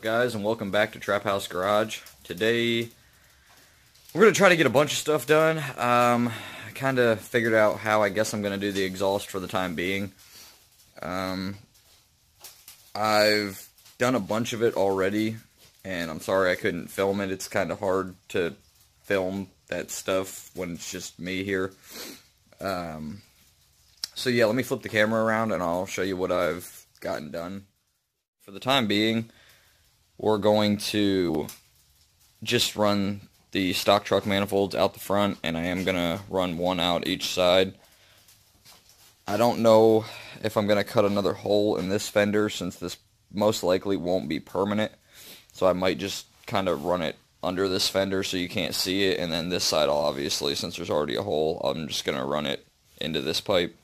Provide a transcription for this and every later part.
guys, and welcome back to Trap House Garage. Today we're going to try to get a bunch of stuff done. I kind of figured out how I guess I'm going to do the exhaust for the time being. I've done a bunch of it already, and I'm sorry I couldn't film it. It's kind of hard to film that stuff when it's just me here. So yeah, let me flip the camera around and I'll show you what I've gotten done. For the time being, we're going to just run the stock truck manifolds out the front, and I am going to run one out each side. I don't know if I'm going to cut another hole in this fender, since this most likely won't be permanent. So I might just kind of run it under this fender so you can't see it, and then this side, obviously, since there's already a hole, I'm just going to run it into this pipe.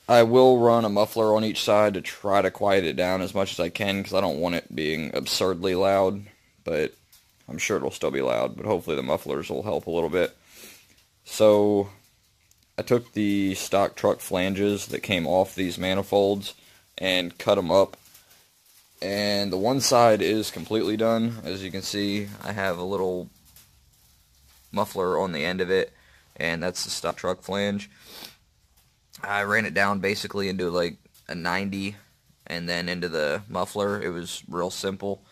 I will run a muffler on each side to try to quiet it down as much as I can, because I don't want it being absurdly loud, but I'm sure it'll still be loud, but hopefully the mufflers will help a little bit. So I took the stock truck flanges that came off these manifolds and cut them up, and the one side is completely done. As you can see, I have a little muffler on the end of it, and that's the stock truck flange. I ran it down basically into like a 90 and then into the muffler. It was real simple.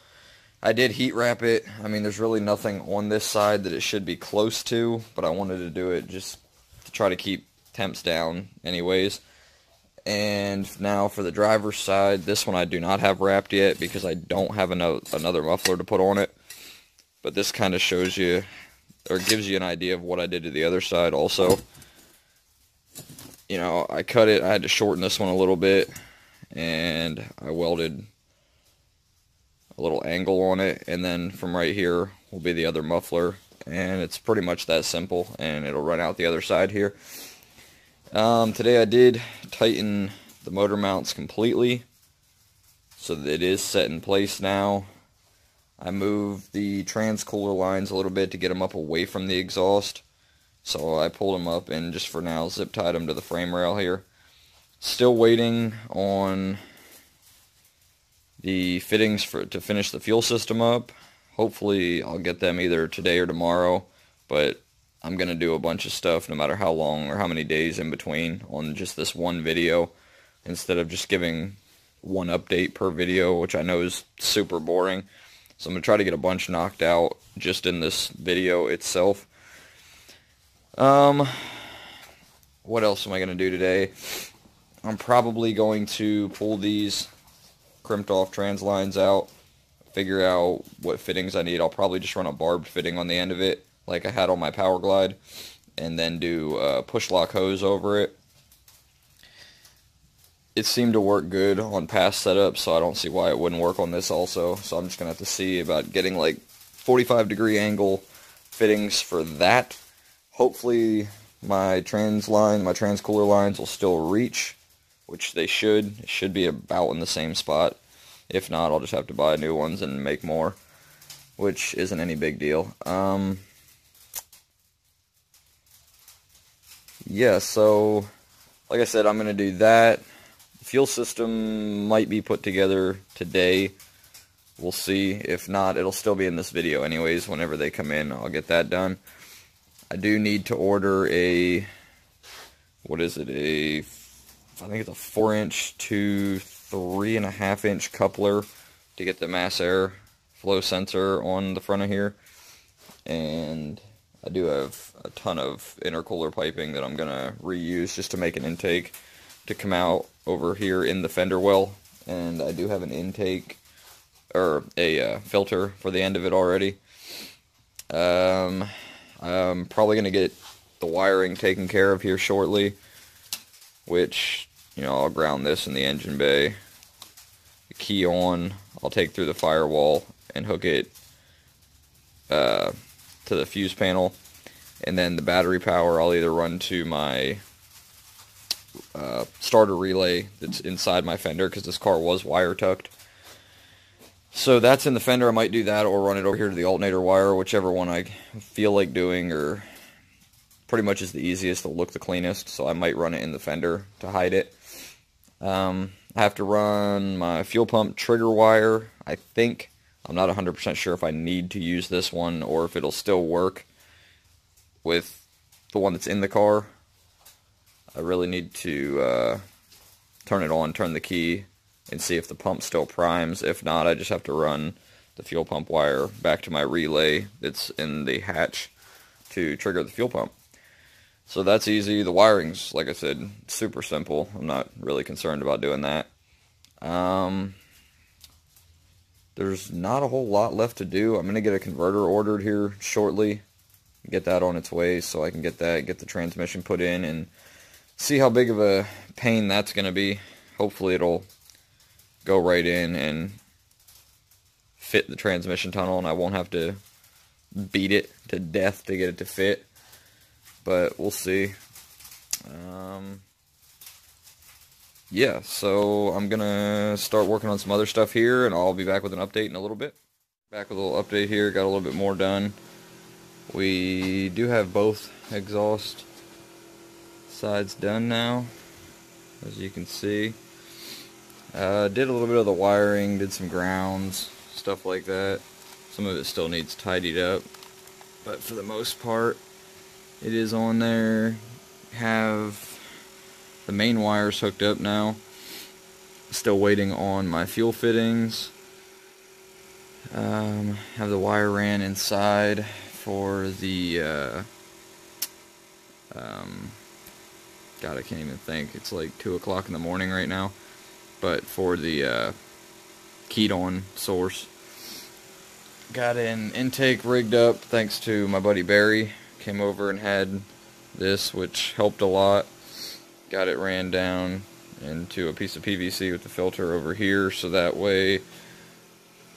I did heat wrap it. I mean, there's really nothing on this side that it should be close to, but I wanted to do it just to try to keep temps down anyways. And now for the driver's side, this one I do not have wrapped yet because I don't have another muffler to put on it. But this kind of shows you, or gives you an idea of what I did to the other side also. You know, I cut it, I had to shorten this one a little bit, and I welded a little angle on it, and then from right here will be the other muffler, and it's pretty much that simple, and it'll run out the other side here. Today I did tighten the motor mounts completely, so that it is set in place now. I moved the transcooler lines a little bit to get them up away from the exhaust. So I pulled them up and just for now zip tied them to the frame rail here. Still waiting on the fittings to finish the fuel system up. Hopefully I'll get them either today or tomorrow, but I'm going to do a bunch of stuff no matter how long or how many days in between on just this one video, instead of just giving one update per video, which I know is super boring. So I'm going to try to get a bunch knocked out just in this video itself. What else am I going to do today? I'm probably going to pull these crimped off trans lines out, figure out what fittings I need. I'll probably just run a barbed fitting on the end of it, like I had on my Power Glide, and then do a push lock hose over it. It seemed to work good on past setups, so I don't see why it wouldn't work on this also. So I'm just going to have to see about getting like 45-degree angle fittings for that. Hopefully my transcooler lines will still reach, which they should. It should be about in the same spot. If not, I'll just have to buy new ones and make more, which isn't any big deal. Yeah, so like I said, I'm going to do that. The fuel system might be put together today. We'll see. If not, it'll still be in this video anyways. Whenever they come in, I'll get that done. I do need to order I think it's a 4-inch to 3.5-inch coupler to get the mass air flow sensor on the front of here. And I do have a ton of intercooler piping that I'm going to reuse just to make an intake to come out over here in the fender well. And I do have an intake, or a filter for the end of it already. I'm probably going to get the wiring taken care of here shortly, which, you know, I'll ground this in the engine bay. The key on, I'll take through the firewall and hook it to the fuse panel. And then the battery power I'll either run to my starter relay that's inside my fender, because this car was wire tucked. So that's in the fender. I might do that or run it over here to the alternator wire, whichever one I feel like doing, or pretty much is the easiest. It'll look the cleanest, so I might run it in the fender to hide it. I have to run my fuel pump trigger wire. I think. I'm not 100% sure if I need to use this one or if it'll still work with the one that's in the car. I really need to turn it on, turn the key, and see if the pump still primes. If not, I just have to run the fuel pump wire back to my relay that's in the hatch to trigger the fuel pump. So that's easy. The wiring's, like I said, super simple. I'm not really concerned about doing that. There's not a whole lot left to do. I'm going to get a converter ordered here shortly. Get that on its way so I can get the transmission put in and see how big of a pain that's going to be. Hopefully it'll go right in and fit the transmission tunnel and I won't have to beat it to death to get it to fit. But we'll see. Yeah, so I'm going to start working on some other stuff here, and I'll be back with an update in a little bit. Back with a little update here, got a little bit more done. We do have both exhaust sides done now, as you can see. Did a little bit of the wiring, did some grounds, stuff like that. Some of it still needs tidied up, but for the most part, it is on there. Have the main wires hooked up now. Still waiting on my fuel fittings. Have the wire ran inside for the God, I can't even think. It's like 2 o'clock in the morning right now. But for the keyed on source. Got an intake rigged up thanks to my buddy Barry. Came over and had this, which helped a lot. Got it ran down into a piece of PVC with the filter over here, so that way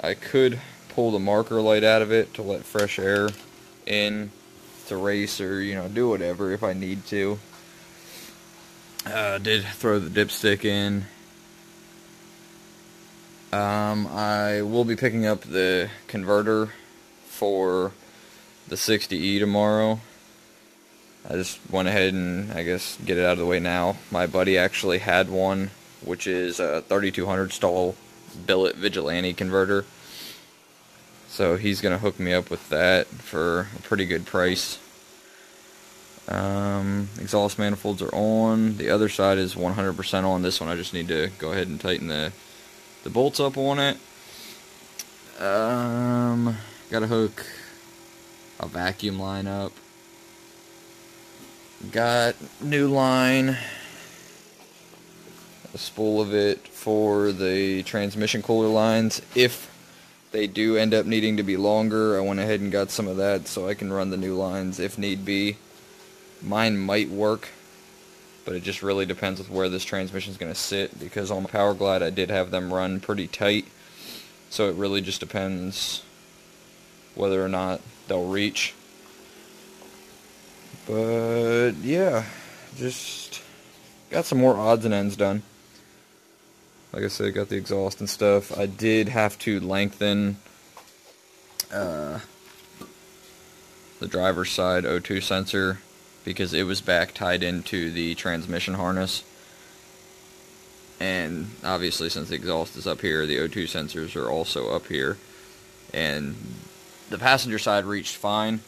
I could pull the marker light out of it to let fresh air in to race or, you know, do whatever if I need to. Did throw the dipstick in. I will be picking up the converter for the 60E tomorrow. I just went ahead and, I guess, get it out of the way now. My buddy actually had one, which is a 3200 stall billet Vigilante converter. So he's going to hook me up with that for a pretty good price. Exhaust manifolds are on. The other side is 100% on. This one I just need to go ahead and tighten the bolts up on it. Gotta hook a vacuum line up. Got new line, a spool of it for the transmission cooler lines. If they do end up needing to be longer, I went ahead and got some of that so I can run the new lines if need be. Mine might work, but it just really depends with where this transmission is going to sit, because on my Power Glide I did have them run pretty tight, so it really just depends whether or not they'll reach. But yeah, just got some more odds and ends done. Like I said, got the exhaust and stuff. I did have to lengthen the driver's side O2 sensor because it was back tied into the transmission harness. And obviously, since the exhaust is up here, the O2 sensors are also up here. And the passenger side reached fine,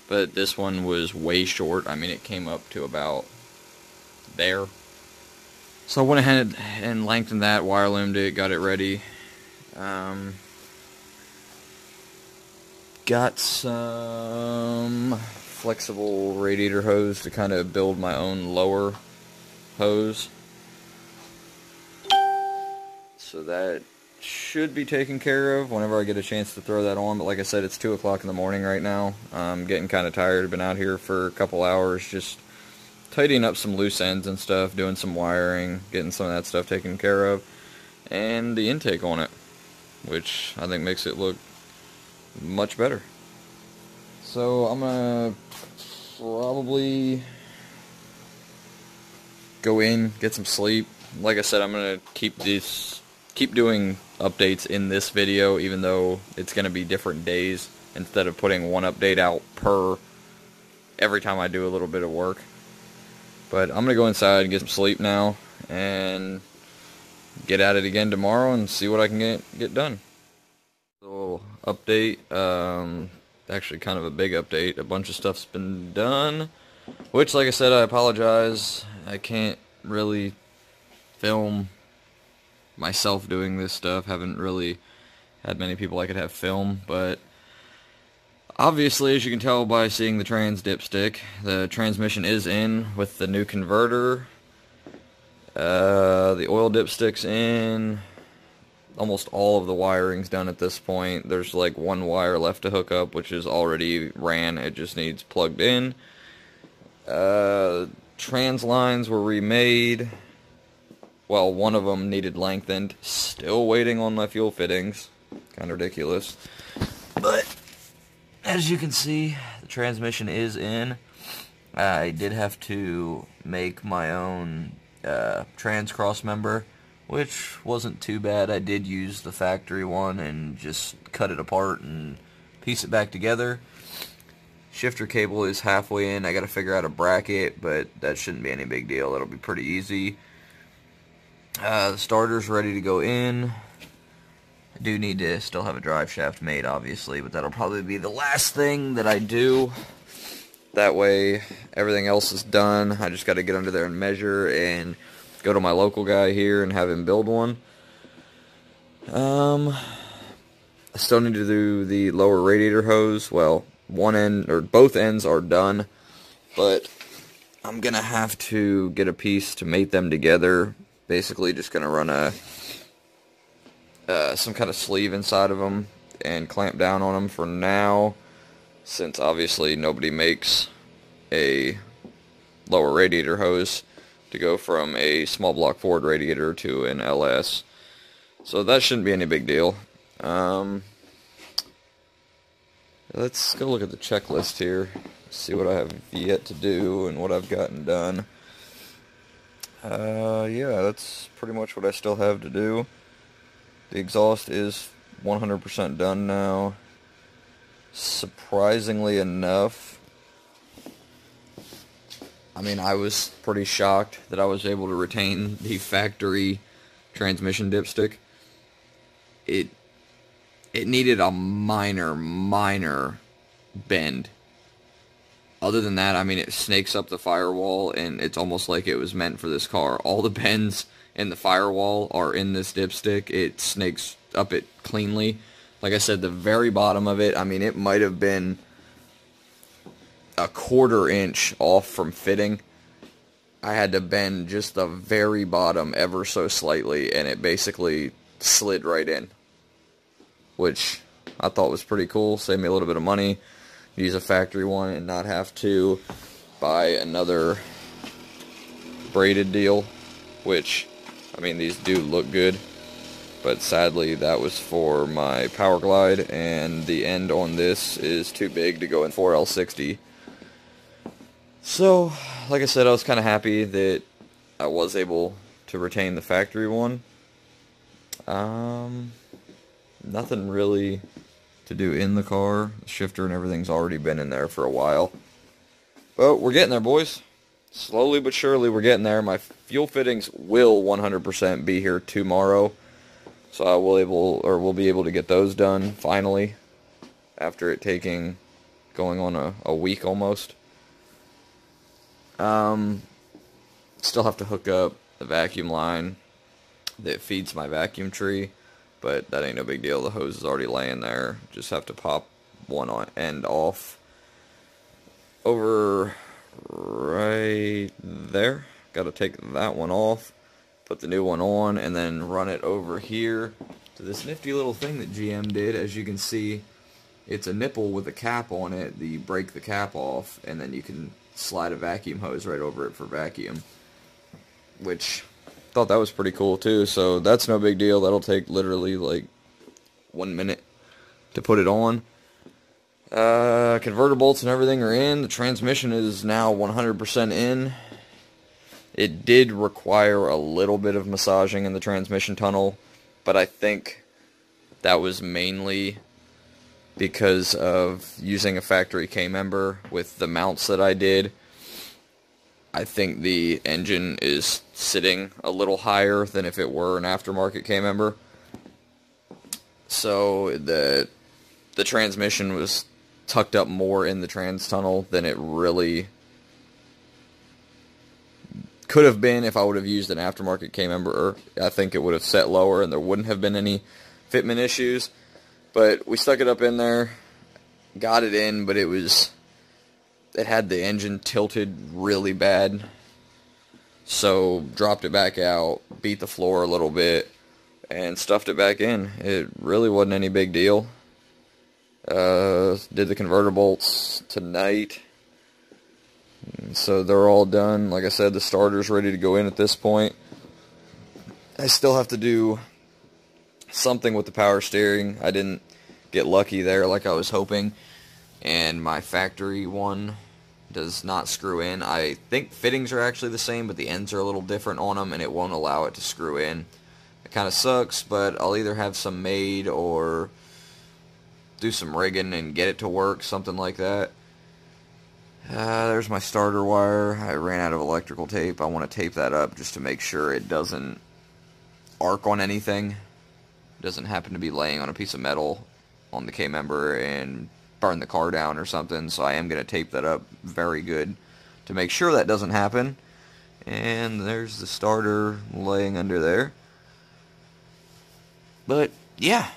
but this one was way short. I mean, it came up to about there. So I went ahead and lengthened that, wire loomed it, got it ready. Got some flexible radiator hose to kind of build my own lower hose. So that should be taken care of whenever I get a chance to throw that on. But like I said, it's 2 o'clock in the morning right now. I'm getting kind of tired. I've been out here for a couple hours just tidying up some loose ends and stuff, doing some wiring, getting some of that stuff taken care of, and the intake on it, which I think makes it look much better. So I'm gonna probably go in, get some sleep. Like I said, I'm gonna keep doing updates in this video, even though it's gonna be different days instead of putting one update out per every time I do a little bit of work. But I'm gonna go inside and get some sleep now and get at it again tomorrow and see what I can get done. little update. Actually kind of a big update. A bunch of stuff's been done, which, like I said, I apologize. I can't really film myself doing this stuff. Haven't really had many people I could have film, but obviously, as you can tell by seeing the trans dipstick, the transmission is in with the new converter. The oil dipstick's in. Almost all of the wiring's done at this point. There's like one wire left to hook up, which is already ran. It just needs plugged in. Trans lines were remade. Well, one of them needed lengthened. Still waiting on my fuel fittings. Kind of ridiculous. But as you can see, the transmission is in. I did have to make my own trans cross member, which wasn't too bad. I did use the factory one and just cut it apart and piece it back together. Shifter cable is halfway in. I gotta figure out a bracket, but that shouldn't be any big deal. It'll be pretty easy. The starter's ready to go in. I do need to still have a drive shaft made, obviously, but that'll probably be the last thing that I do. That way, everything else is done. I just gotta get under there and measure and go to my local guy here and have him build one. I still need to do the lower radiator hose. Well, one end, or both ends are done, but I'm gonna have to get a piece to mate them together. Basically just gonna run some kind of sleeve inside of them and clamp down on them for now, since obviously nobody makes a lower radiator hose to go from a small block Ford radiator to an LS. So that shouldn't be any big deal. Let's go look at the checklist here, see what I have yet to do and what I've gotten done. Yeah, that's pretty much what I still have to do. The exhaust is 100% done now. Surprisingly enough, I mean, I was pretty shocked that I was able to retain the factory transmission dipstick. It needed a minor bend. Other than that, I mean, it snakes up the firewall, and it's almost like it was meant for this car. All the bends in the firewall are in this dipstick. It snakes up it cleanly. Like I said, the very bottom of it, I mean, it might have been a 1/4 inch off from fitting. I had to bend just the very bottom ever so slightly, and it basically slid right in, which I thought was pretty cool. Saved me a little bit of money. Use a factory one and not have to buy another braided deal, which, I mean, these do look good, but sadly that was for my Power Glide, and the end on this is too big to go in 4L60. So, like I said, I was kind of happy that I was able to retain the factory one. Nothing really to do in the car. The shifter and everything's already been in there for a while. But we're getting there, boys. Slowly but surely we're getting there. My fuel fittings will 100% be here tomorrow. So I will be able to get those done finally, after it going on a week almost. Still have to hook up the vacuum line that feeds my vacuum tree, but that ain't no big deal. The hose is already laying there. Just have to pop one end off over right there. Got to take that one off, put the new one on, and then run it over here to this nifty little thing that GM did. As you can see, it's a nipple with a cap on it. You break the cap off, and then you can slide a vacuum hose right over it for vacuum, which thought that was pretty cool too. So that's no big deal. That'll take literally like 1 minute to put it on. Converter bolts and everything are in. The transmission is now 100% in. It did require a little bit of massaging in the transmission tunnel, but I think that was mainly because of using a factory K-member with the mounts that I did. I think the engine is sitting a little higher than if it were an aftermarket K-member. so the transmission was tucked up more in the trans tunnel than it really could have been if I would have used an aftermarket K-member. I think it would have set lower and there wouldn't have been any fitment issues. But we stuck it up in there, got it in, but it had the engine tilted really bad. So dropped it back out, beat the floor a little bit, and stuffed it back in. It really wasn't any big deal. Did the converter bolts tonight. So they're all done. Like I said, the starter's ready to go in at this point. I still have to do something with the power steering. I didn't get lucky there like I was hoping. And my factory one does not screw in. I think fittings are actually the same, but the ends are a little different on them, and it won't allow it to screw in. It kind of sucks, but I'll either have some made or do some rigging and get it to work, something like that. There's my starter wire. I ran out of electrical tape. I want to tape that up just to make sure it doesn't arc on anything. It doesn't happen to be laying on a piece of metal on the K-member and burn the car down or something. So I am going to tape that up very good to make sure that doesn't happen. And there's the starter laying under there. But yeah,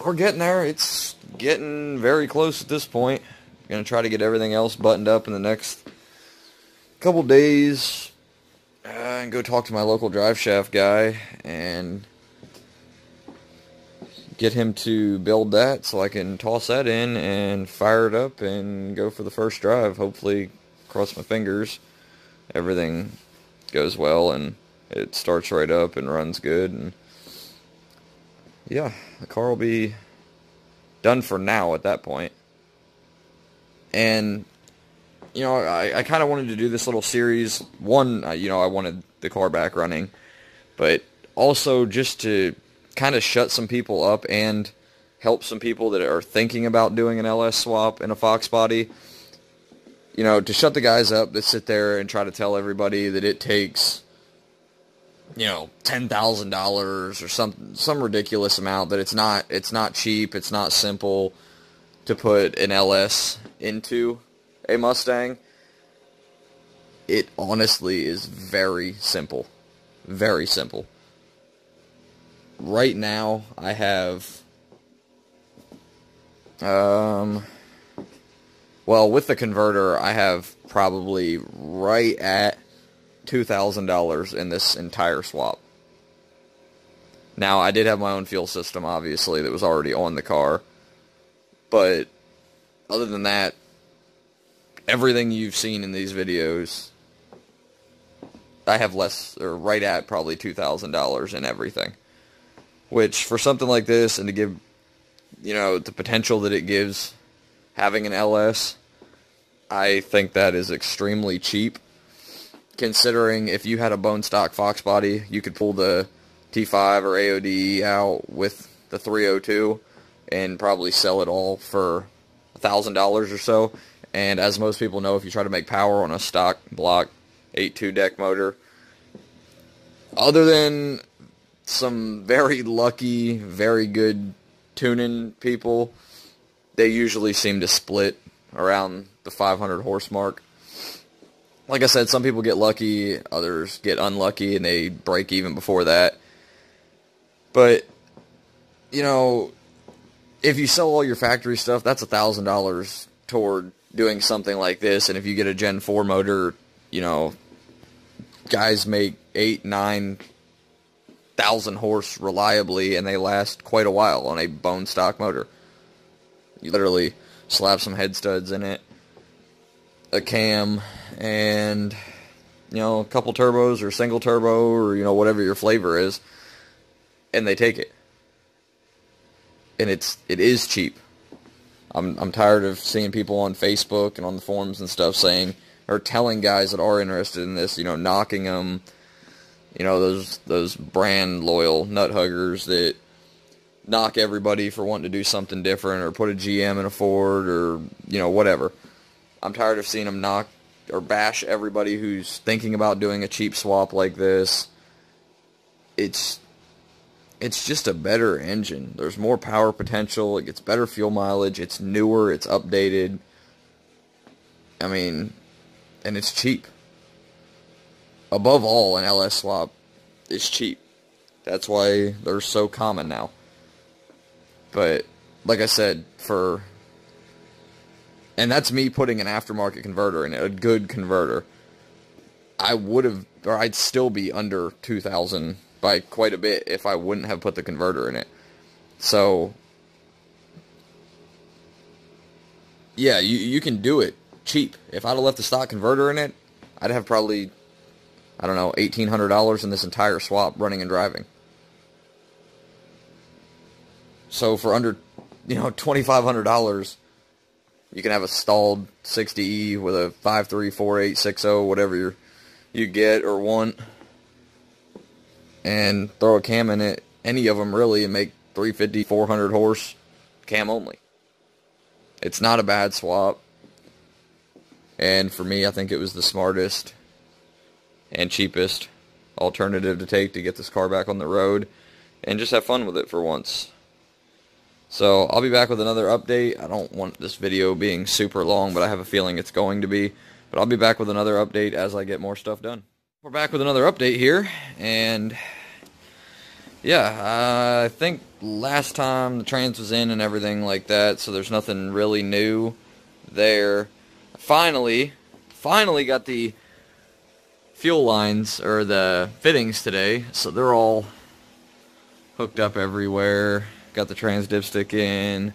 we're getting there. It's getting very close at this point. Going to try to get everything else buttoned up in the next couple days and go talk to my local drive shaft guy and get him to build that so I can toss that in and fire it up and go for the first drive. Hopefully, cross my fingers, everything goes well and it starts right up and runs good. And yeah, the car will be done for now at that point. And, you know, I kind of wanted to do this little series. One, you know, I wanted the car back running. But also just to kind of shut some people up and help some people that are thinking about doing an LS swap in a Fox body. You know, to shut the guys up that sit there and try to tell everybody that it takes, you know, $10,000 or some ridiculous amount, that it's not cheap, it's not simple to put an LS into a Mustang. It honestly is very simple. Very simple. Right now, I have, well, with the converter, I have probably right at $2,000 in this entire swap. Now, I did have my own fuel system, obviously, that was already on the car. But other than that, everything you've seen in these videos, I have less, or right at probably $2,000 in everything. Which, for something like this, and to give, you know, the potential that it gives having an LS, I think that is extremely cheap. Considering if you had a bone stock Fox body, you could pull the T5 or AOD out with the 302 and probably sell it all for $1,000 or so. And as most people know, if you try to make power on a stock block 8.2 deck motor, other than some very lucky, very good tuning people, they usually seem to split around the 500 horse mark. Like I said, some people get lucky, others get unlucky, and they break even before that. But, you know, if you sell all your factory stuff, that's $1,000 toward doing something like this. And if you get a Gen 4 motor, you know, guys make 8,000-9,000 horse reliably, and they last quite a while on a bone stock motor. You literally slap some head studs in it, a cam, and, you know, a couple turbos or single turbo or, you know, whatever your flavor is, and they take it. And it is cheap. I'm tired of seeing people on Facebook and on the forums and stuff saying, or telling guys that are interested in this, you know, knocking them, you know, those brand loyal nut huggers that knock everybody for wanting to do something different or put a GM in a Ford or, you know, whatever. I'm tired of seeing them knock or bash everybody who's thinking about doing a cheap swap like this. It's it's just a better engine. There's more power potential. It gets better fuel mileage. It's newer. It's updated. I mean, and it's cheap. Above all, an LS swap is cheap. That's why they're so common now. But, like I said, and that's me putting an aftermarket converter in it, a good converter. I'd still be under 2,000 by quite a bit if I wouldn't have put the converter in it. So, yeah, you can do it cheap. If I'd have left the stock converter in it, I'd have probably, I don't know, $1,800 in this entire swap running and driving. So for under, $2,500, you can have a stalled 60E with a 5.3, 4.8, 6.0, whatever you get or want, and throw a cam in it, any of them really, and make 350, 400 horse cam only. It's not a bad swap, and for me, I think it was the smartest and cheapest alternative to take to get this car back on the road and just have fun with it for once. So I'll be back with another update. I don't want this video being super long, but I have a feeling it's going to be. But I'll be back with another update as I get more stuff done. We're back with another update here, and yeah, I think last time the trans was in and everything like that, so there's nothing really new there. Finally got the fuel lines, or the fittings today, so they're all hooked up everywhere. Got the trans dipstick in,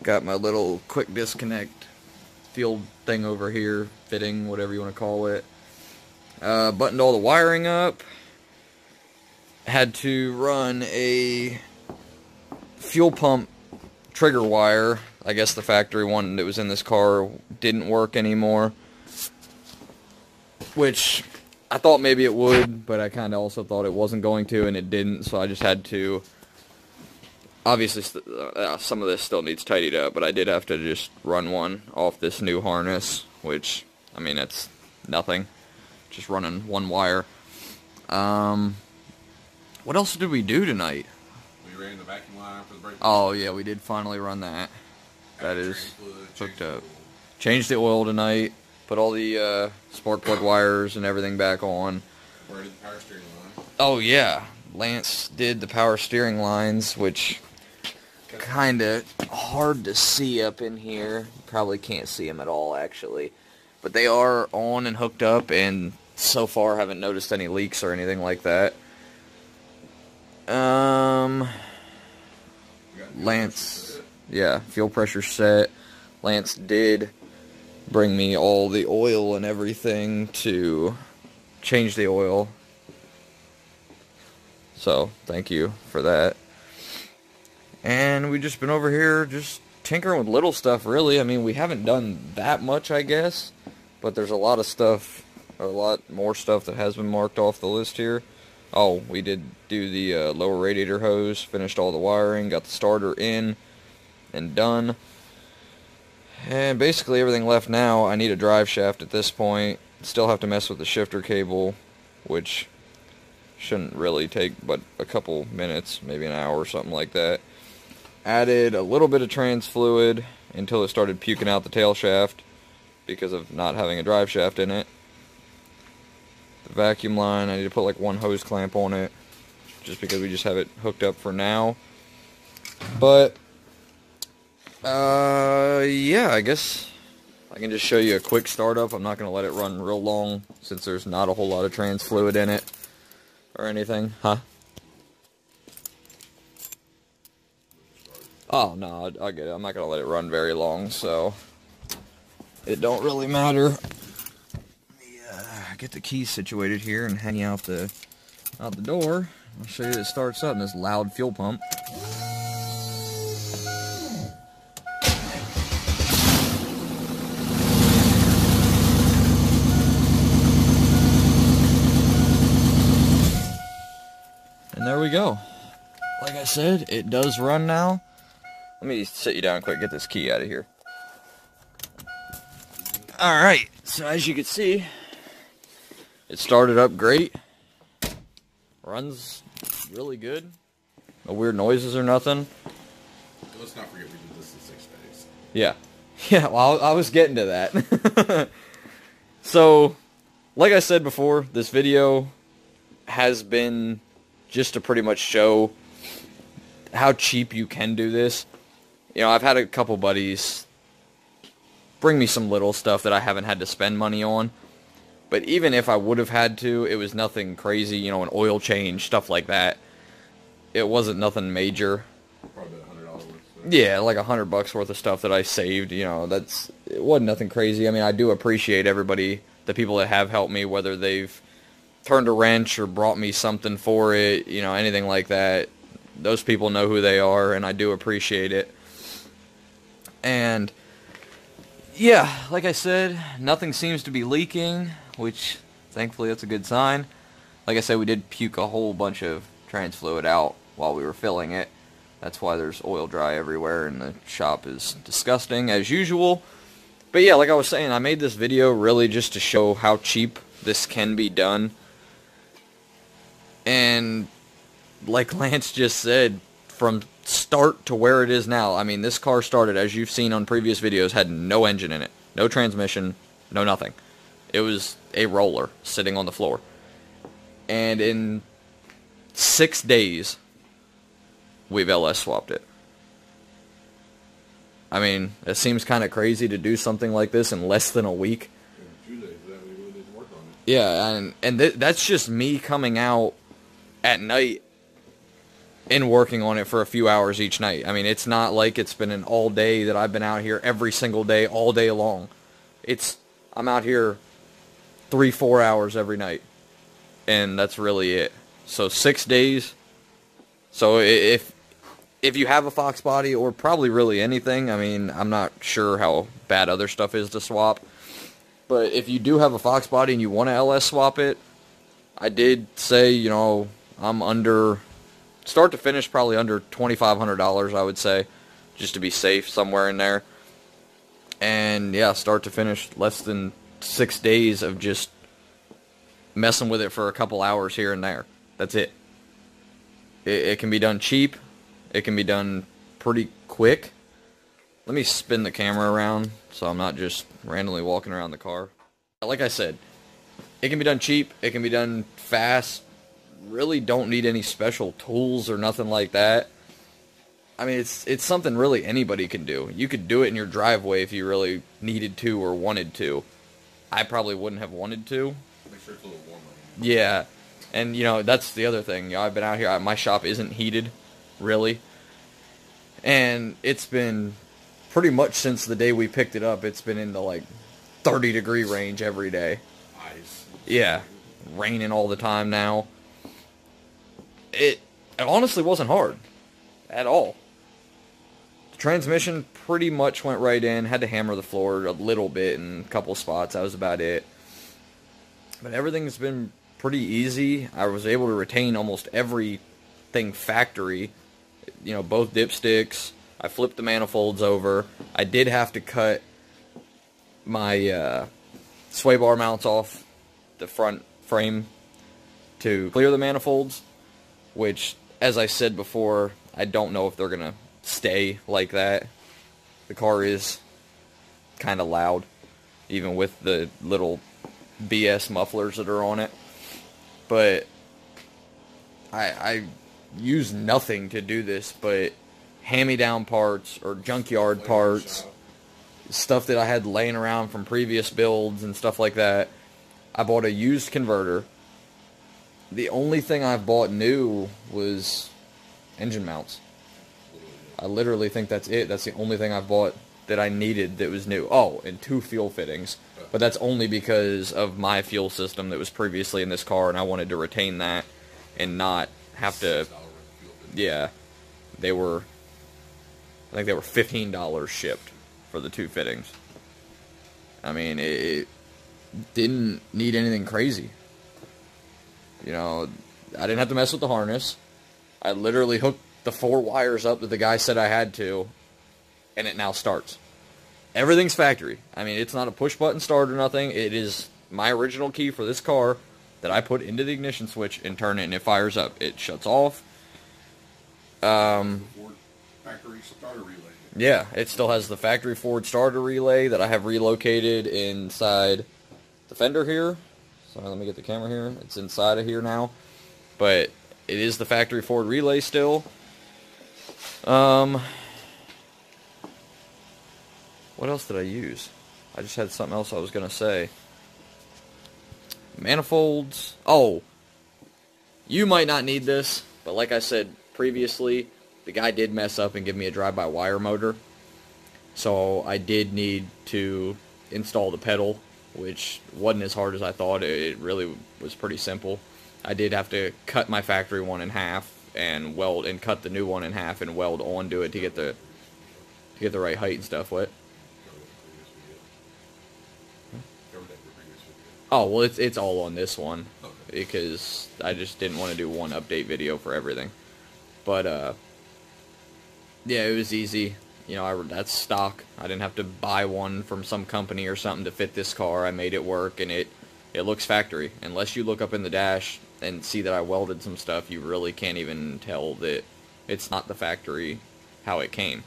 got my little quick disconnect field thing over here, fitting, whatever you want to call it. Buttoned all the wiring up. Had to run a fuel pump trigger wire. I guess the factory one that was in this car didn't work anymore, which I thought maybe it would, but I kind of also thought it wasn't going to, and it didn't, so I just had to. Obviously, some of this still needs tidied up, but I did have to just run one off this new harness, which, I mean, it's nothing. Just running one wire. What else did we do tonight? We ran the vacuum line for the brake. Oh, yeah, we did finally run that. That is hooked up. Changed the oil tonight. Put all the spark plug wires and everything back on. Where did the power steering line? Oh, yeah. Lance did the power steering lines, which kind of hard to see up in here. Probably can't see them at all, actually. But they are on and hooked up, and so far haven't noticed any leaks or anything like that. Lance, yeah, fuel pressure set. Lance did bring me all the oil and everything to change the oil. So, thank you for that. And we've just been over here just tinkering with little stuff, really. I mean, we haven't done that much, I guess. But there's a lot of stuff, or a lot more stuff that has been marked off the list here. Oh, we did do the lower radiator hose, finished all the wiring, got the starter in and done. And basically everything left now, I need a drive shaft at this point. Still have to mess with the shifter cable, which shouldn't really take but a couple minutes, maybe an hour or something like that. Added a little bit of trans fluid until it started puking out the tail shaft because of not having a drive shaft in it. The vacuum line, I need to put like one hose clamp on it just because we just have it hooked up for now. But yeah, I guess I can just show you a quick startup. I'm not going to let it run real long since there's not a whole lot of trans fluid in it or anything. Huh? Oh, no, I get it. I'm not going to let it run very long, so it don't really matter. Let me get the keys situated here and hang out the door. I'll show you that it starts up in this loud fuel pump. And there we go. Like I said, it does run now. Let me sit you down quick, get this key out of here. Alright, so as you can see, it started up great. Runs really good. no weird noises or nothing. Let's not forget we did this in 6 days. Yeah. Yeah, well, I was getting to that. So, like I said before, this video has been just to pretty much show how cheap you can do this. You know, I've had a couple buddies bring me some little stuff that I haven't had to spend money on. But even if I would have had to, it was nothing crazy, you know, an oil change, stuff like that. It wasn't nothing major. Probably $100 worth. Yeah, like $100 worth of stuff that I saved, you know, it wasn't nothing crazy. I mean, I do appreciate everybody, the people that have helped me, whether they've turned a wrench or brought me something for it, you know, anything like that. Those people know who they are, and I do appreciate it. And, yeah, like I said, nothing seems to be leaking, which, thankfully, that's a good sign. Like I said, we did puke a whole bunch of trans fluid out while we were filling it. That's why there's oil dry everywhere, and the shop is disgusting, as usual. But yeah, like I was saying, I made this video really just to show how cheap this can be done. And, like Lance just said, from start to where it is now, I mean, this car started, as you've seen on previous videos, had no engine in it. No transmission, no nothing. It was a roller sitting on the floor. And in 6 days, we've LS swapped it. I mean, it seems kind of crazy to do something like this in less than a week. In 2 days, we really didn't work on it. Yeah, and that's just me coming out at night and working on it for a few hours each night. I mean, it's not like it's been an all day that I've been out here every single day, all day long. I'm out here 3-4 hours every night, and that's really it. So 6 days. So if you have a Fox body, or probably really anything, I mean, I'm not sure how bad other stuff is to swap, but if you do have a Fox body and you want to LS swap it, I did say, you know, I'm under, start to finish, probably under $2,500, I would say, just to be safe, somewhere in there. And yeah, start to finish, less than 6 days of just messing with it for a couple hours here and there. That's it. It can be done cheap. It can be done pretty quick. Let me spin the camera around so I'm not just randomly walking around the car. Like I said, it can be done cheap. It can be done fast. Really don't need any special tools or nothing like that. I mean, it's something really anybody can do. You could do it in your driveway if you really needed to or wanted to. I probably wouldn't have wanted to. Make sure it's a little warmer. Yeah. And, you know, that's the other thing. You know, I've been out here. My shop isn't heated, really. And it's been pretty much since the day we picked it up, it's been in the, like, 30-degree range every day. Ice. Yeah. Raining all the time now. It honestly wasn't hard. At all. The transmission pretty much went right in. Had to hammer the floor a little bit in a couple spots. That was about it. But everything's been pretty easy. I was able to retain almost everything factory. You know, both dipsticks. I flipped the manifolds over. I did have to cut my sway bar mounts off the front frame to clear the manifolds, which, as I said before, I don't know if they're going to stay like that. The car is kind of loud, even with the little BS mufflers that are on it. But I use nothing to do this but hand-me-down parts or junkyard parts, stuff that I had laying around from previous builds and stuff like that. I bought a used converter. The only thing I've bought new was engine mounts. I literally think that's it. That's the only thing I've bought that I needed that was new. Oh, and 2 fuel fittings. But that's only because of my fuel system that was previously in this car, and I wanted to retain that and not have to... Yeah. They were... I think they were $15 shipped for the 2 fittings. I mean, it didn't need anything crazy. You know, I didn't have to mess with the harness. I literally hooked the 4 wires up that the guy said I had to, and it now starts. Everything's factory. I mean, it's not a push-button start or nothing. It is my original key for this car that I put into the ignition switch and turn it, and it fires up. It shuts off. Ford factory starter relay. Yeah, it still has the factory Ford starter relay that I have relocated inside the fender here. So let me get the camera here. It's inside of here now. But it is the factory Ford relay still. What else did I use? I just had something else I was going to say. Manifolds. Oh, you might not need this, but like I said previously, the guy did mess up and give me a drive-by-wire motor. So I did need to install the pedal, which wasn't as hard as I thought. It really was pretty simple. I did have to cut my factory one in half and weld, and cut the new one in half and weld onto it to get the right height and stuff. What? Oh, well, it's all on this one, because I just didn't want to do one update video for everything. But, yeah, it was easy. You know, that's stock. I didn't have to buy one from some company or something to fit this car. I made it work, and it looks factory. Unless you look up in the dash and see that I welded some stuff, you really can't even tell that it's not the factory how it came.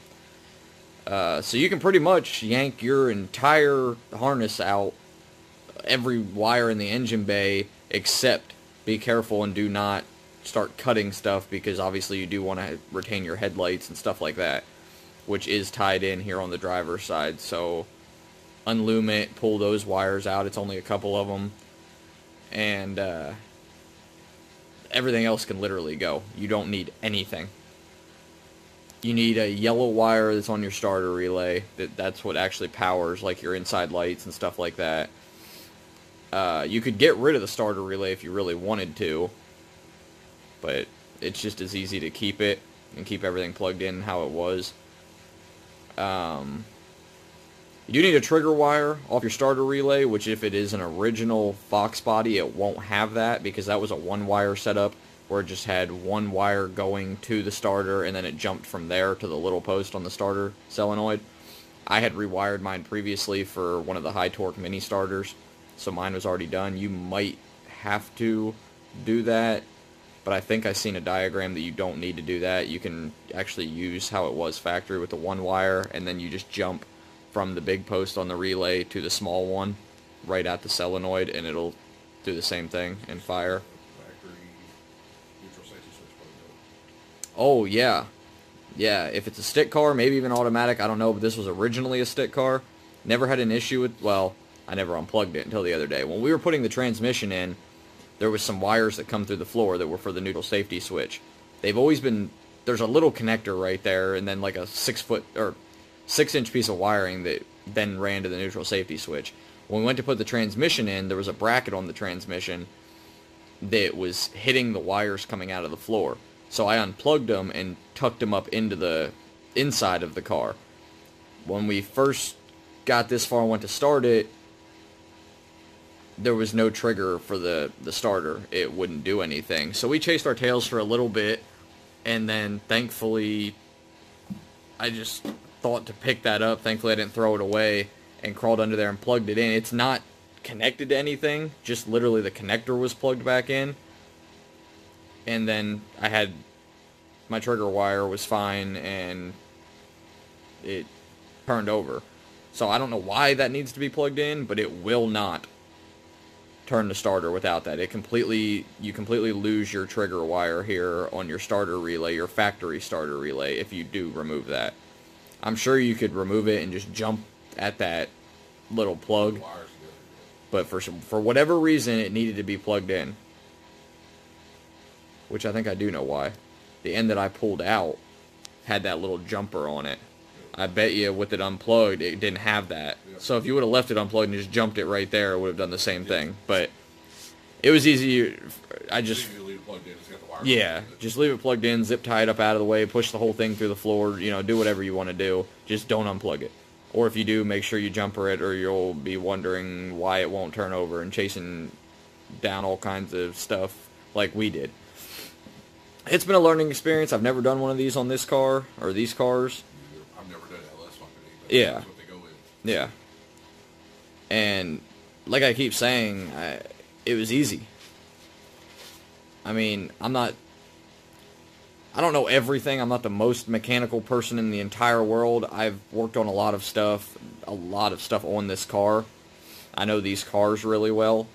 So you can pretty much yank your entire harness out, every wire in the engine bay, except be careful and do not start cutting stuff, because obviously you do want to retain your headlights and stuff like that, which is tied in here on the driver's side. So unloom it, pull those wires out. It's only a couple of them, and everything else can literally go. You don't need anything. You need a yellow wire that's on your starter relay. That's what actually powers like your inside lights and stuff like that. You could get rid of the starter relay if you really wanted to, but it's just as easy to keep it and keep everything plugged in how it was. You do need a trigger wire off your starter relay, which if it is an original Fox body, it won't have that, because that was a one-wire setup where it just had one wire going to the starter, and then it jumped from there to the little post on the starter solenoid. I had rewired mine previously for one of the high torque mini starters, so mine was already done. You might have to do that, but I think I've seen a diagram that you don't need to do that. You can actually use how it was factory with the one wire, and then you just jump from the big post on the relay to the small one right at the solenoid, and it'll do the same thing and fire. Oh, yeah. Yeah, if it's a stick car, maybe even automatic, I don't know, but this was originally a stick car. Never had an issue with, well, I never unplugged it until the other day. When we were putting the transmission in, there was some wires that come through the floor that were for the neutral safety switch. They've always been, there's a little connector right there, and then like a 6-inch piece of wiring that then ran to the neutral safety switch. When we went to put the transmission in, there was a bracket on the transmission that was hitting the wires coming out of the floor. So I unplugged them and tucked them up into the inside of the car. When we first got this far and went to start it, there was no trigger for the starter. It wouldn't do anything. So we chased our tails for a little bit, and then thankfully I just thought to pick that up. Thankfully I didn't throw it away, and crawled under there and plugged it in. It's not connected to anything, just literally the connector was plugged back in. And then I had, my trigger wire was fine, and it turned over. So I don't know why that needs to be plugged in, but it will not turn the starter without that. You completely lose your trigger wire here on your starter relay, your factory starter relay, if you do remove that. I'm sure you could remove it and just jump at that little plug, but for whatever reason, it needed to be plugged in. Which I think I do know why. The end that I pulled out had that little jumper on it. I bet you with it unplugged, it didn't have that. So if you would have left it unplugged and just jumped it right there, it would have done the same thing. But it was easy. I just, yeah, just leave it plugged in, zip tie it up out of the way, push the whole thing through the floor, you know, do whatever you want to do. Just don't unplug it. Or if you do, make sure you jumper it, or you'll be wondering why it won't turn over and chasing down all kinds of stuff like we did. It's been a learning experience. I've never done one of these on this car, or these cars. I've never done LS company, but yeah. That's what they go with. Yeah. And like I keep saying, it was easy. I mean, I'm I don't know everything. I'm not the most mechanical person in the entire world. I've worked on a lot of stuff on this car. I know these cars really well,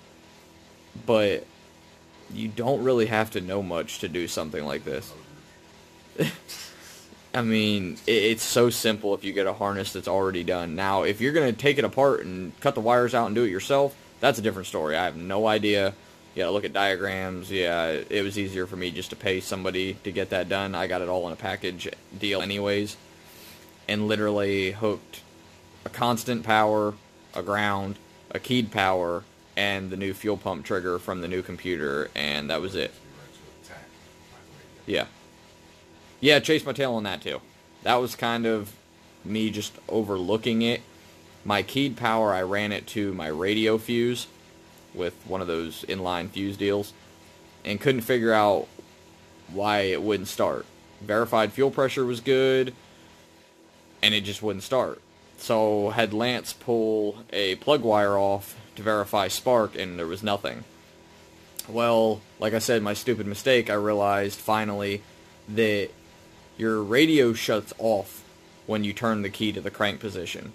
but you don't really have to know much to do something like this. I mean, it's so simple if you get a harness that's already done. Now, if you're going to take it apart and cut the wires out and do it yourself, that's a different story. I have no idea. You got to look at diagrams. Yeah, it was easier for me just to pay somebody to get that done. I got it all in a package deal anyways, and literally hooked a constant power, a ground, a keyed power, and the new fuel pump trigger from the new computer, and that was it. Yeah. Yeah, chased my tail on that too. That was kind of me just overlooking it. My keyed power, I ran it to my radio fuse with one of those inline fuse deals, and couldn't figure out why it wouldn't start. Verified fuel pressure was good, and it just wouldn't start. So had Lance pull a plug wire off to verify spark, and there was nothing. Well, like I said, my stupid mistake, I realized finally that your radio shuts off when you turn the key to the crank position.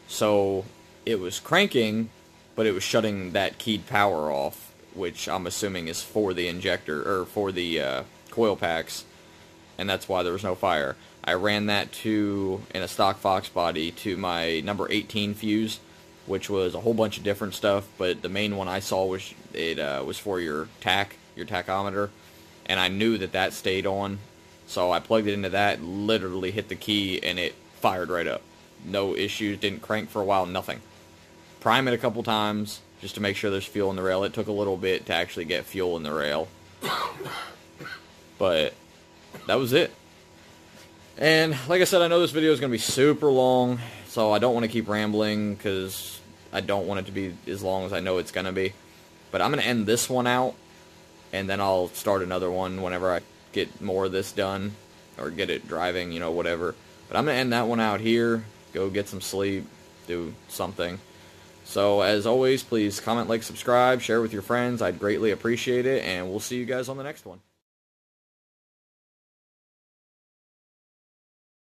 So it was cranking, but it was shutting that keyed power off, which I'm assuming is for the injector, or for the coil packs, and that's why there was no fire. I ran that in a stock Fox body, to my number 18 fuse, which was a whole bunch of different stuff, but the main one I saw was was for your tachometer, and I knew that stayed on. So I plugged it into that, literally hit the key, and it fired right up. No issues, didn't crank for a while, nothing. Prime it a couple times, just to make sure there's fuel in the rail. It took a little bit to actually get fuel in the rail. But that was it. And like I said, I know this video is going to be super long, so I don't want to keep rambling, because I don't want it to be as long as I know it's going to be. But I'm going to end this one out, and then I'll start another one whenever I get more of this done, or get it driving, you know, whatever. But I'm going to end that one out here, go get some sleep, do something. So as always, please comment, like, subscribe, share with your friends. I'd greatly appreciate it, and we'll see you guys on the next one.